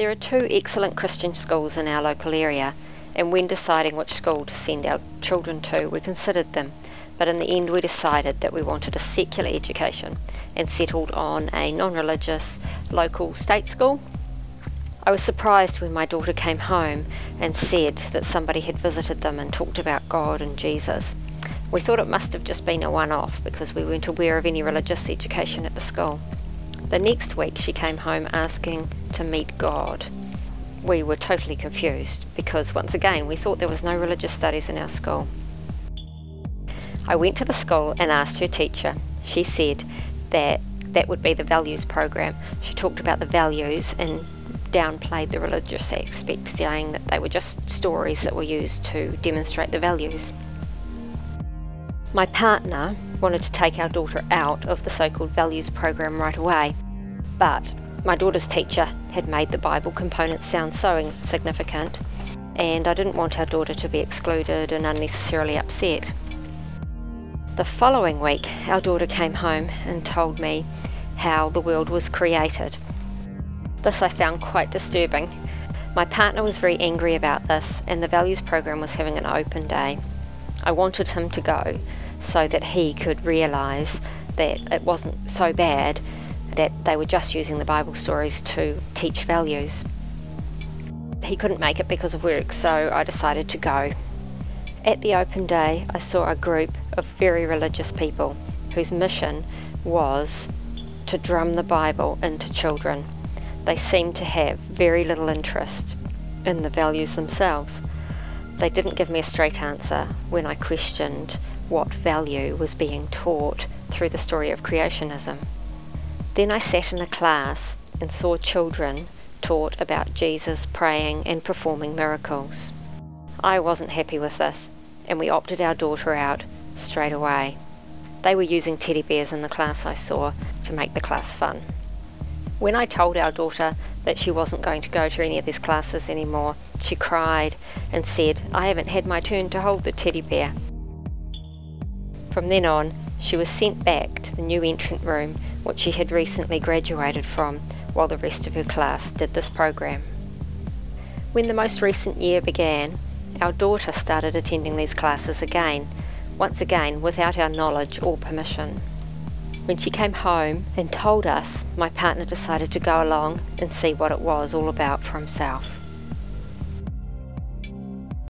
There are two excellent Christian schools in our local area, and when deciding which school to send our children to, we considered them, but in the end we decided that we wanted a secular education and settled on a non-religious local state school. I was surprised when my daughter came home and said that somebody had visited them and talked about God and Jesus. We thought it must have just been a one-off because we weren't aware of any religious education at the school. The next week she came home asking to meet God. We were totally confused because once again we thought there was no religious studies in our school. I went to the school and asked her teacher. She said that would be the values program. She talked about the values and downplayed the religious aspect, saying that they were just stories that were used to demonstrate the values. My partner wanted to take our daughter out of the so-called values program right away, but my daughter's teacher had made the Bible component sound so insignificant, and I didn't want our daughter to be excluded and unnecessarily upset. The following week, our daughter came home and told me how the world was created. This I found quite disturbing. My partner was very angry about this, and the values program was having an open day. I wanted him to go so that he could realise that it wasn't so bad, that they were just using the Bible stories to teach values. He couldn't make it because of work, so I decided to go. At the open day, I saw a group of very religious people whose mission was to drum the Bible into children. They seemed to have very little interest in the values themselves. They didn't give me a straight answer when I questioned what value was being taught through the story of creationism. Then I sat in a class and saw children taught about Jesus praying and performing miracles. I wasn't happy with this, and we opted our daughter out straight away. They were using teddy bears in the class I saw to make the class fun. When I told our daughter that she wasn't going to go to any of these classes anymore, she cried and said, "I haven't had my turn to hold the teddy bear." From then on, she was sent back to the new entrant room, which she had recently graduated from, while the rest of her class did this program. When the most recent year began, our daughter started attending these classes again, once again without our knowledge or permission. When she came home and told us, my partner decided to go along and see what it was all about for himself.